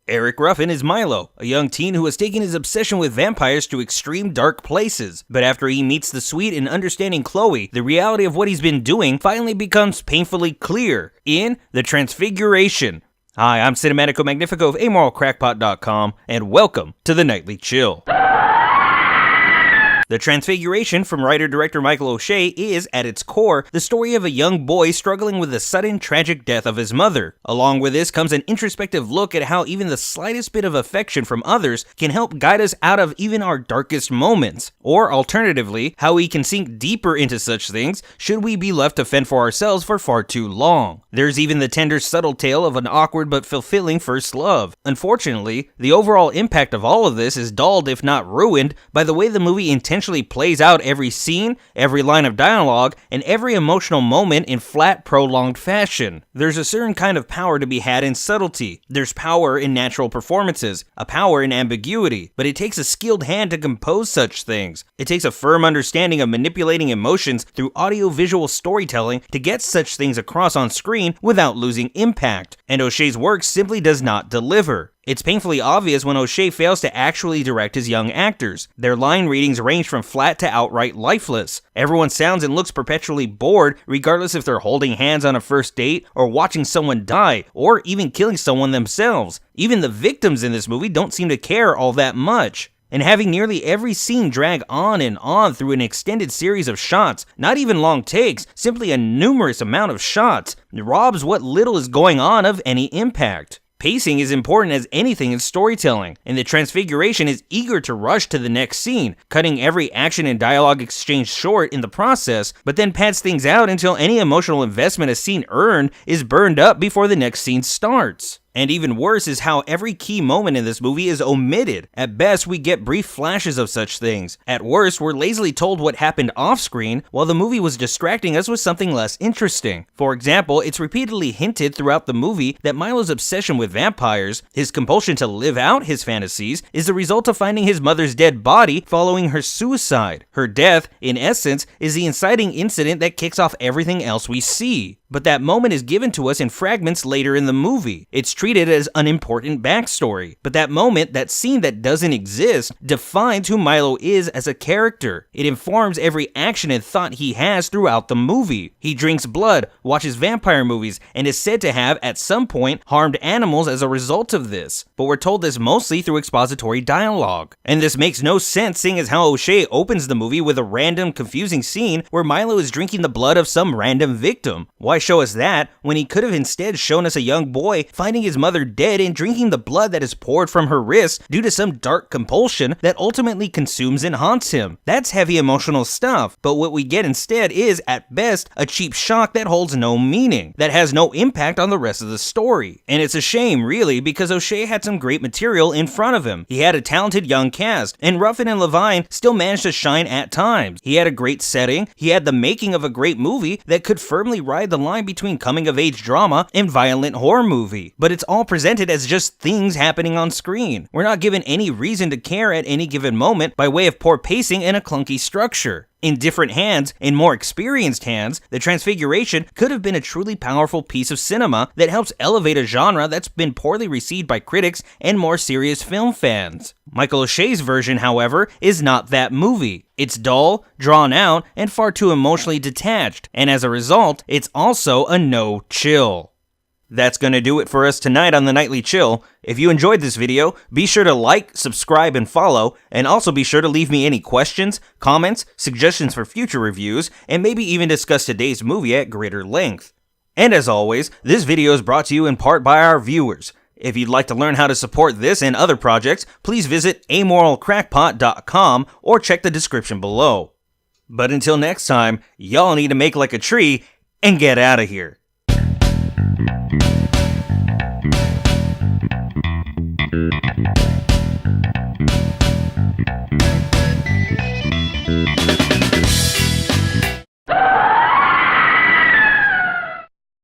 Eric Ruffin is Milo, a young teen who has taken his obsession with vampires to extreme dark places. But after he meets the sweet and understanding Chloe, the reality of what he's been doing finally becomes painfully clear in The Transfiguration. Hi, I'm Cinematico Magnifico of amoralcrackpot.com, and welcome to the Nightly Chill. The Transfiguration from writer-director Michael O'Shea is, at its core, the story of a young boy struggling with the sudden tragic death of his mother. Along with this comes an introspective look at how even the slightest bit of affection from others can help guide us out of even our darkest moments. Or alternatively, how we can sink deeper into such things should we be left to fend for ourselves for far too long. There's even the tender, subtle tale of an awkward but fulfilling first love. Unfortunately, the overall impact of all of this is dulled, if not ruined, by the way the movie intentionally plays out every scene, every line of dialogue, and every emotional moment in flat, prolonged fashion. There's a certain kind of power to be had in subtlety. There's power in natural performances, a power in ambiguity, but it takes a skilled hand to compose such things. It takes a firm understanding of manipulating emotions through audio-visual storytelling to get such things across on screen without losing impact, and O'Shea's work simply does not deliver. It's painfully obvious when O'Shea fails to actually direct his young actors. Their line readings range from flat to outright lifeless. Everyone sounds and looks perpetually bored, regardless if they're holding hands on a first date, or watching someone die, or even killing someone themselves. Even the victims in this movie don't seem to care all that much. And having nearly every scene drag on and on through an extended series of shots, not even long takes, simply a numerous amount of shots, robs what little is going on of any impact. Pacing is important as anything in storytelling, and The Transfiguration is eager to rush to the next scene, cutting every action and dialogue exchange short in the process, but then pads things out until any emotional investment a scene earned is burned up before the next scene starts. And even worse is how every key moment in this movie is omitted. At best, we get brief flashes of such things. At worst, we're lazily told what happened off-screen, while the movie was distracting us with something less interesting. For example, it's repeatedly hinted throughout the movie that Milo's obsession with vampires, his compulsion to live out his fantasies, is the result of finding his mother's dead body following her suicide. Her death, in essence, is the inciting incident that kicks off everything else we see. But that moment is given to us in fragments later in the movie. It's treated as unimportant backstory. But that moment, that scene that doesn't exist, defines who Milo is as a character. It informs every action and thought he has throughout the movie. He drinks blood, watches vampire movies, and is said to have, at some point, harmed animals as a result of this. But we're told this mostly through expository dialogue. And this makes no sense, seeing as how O'Shea opens the movie with a random, confusing scene where Milo is drinking the blood of some random victim. Why show us that when he could have instead shown us a young boy finding his mother dead and drinking the blood that is poured from her wrists due to some dark compulsion that ultimately consumes and haunts him? That's heavy emotional stuff, but what we get instead is, at best, a cheap shock that holds no meaning, that has no impact on the rest of the story. And it's a shame, really, because O'Shea had some great material in front of him. He had a talented young cast, and Ruffin and Levine still managed to shine at times. He had a great setting, he had the making of a great movie that could firmly ride the line between coming-of-age drama and violent horror movie. But it's all presented as just things happening on screen. We're not given any reason to care at any given moment by way of poor pacing and a clunky structure. In different hands, in more experienced hands, The Transfiguration could have been a truly powerful piece of cinema that helps elevate a genre that's been poorly received by critics and more serious film fans. Michael O'Shea's version, however, is not that movie. It's dull, drawn out, and far too emotionally detached, and as a result, it's also a no-chill. That's gonna do it for us tonight on the Nightly Chill. If you enjoyed this video, be sure to like, subscribe, and follow, and also be sure to leave me any questions, comments, suggestions for future reviews, and maybe even discuss today's movie at greater length. And as always, this video is brought to you in part by our viewers. If you'd like to learn how to support this and other projects, please visit amoralcrackpot.com or check the description below. But until next time, y'all need to make like a tree and get out of here.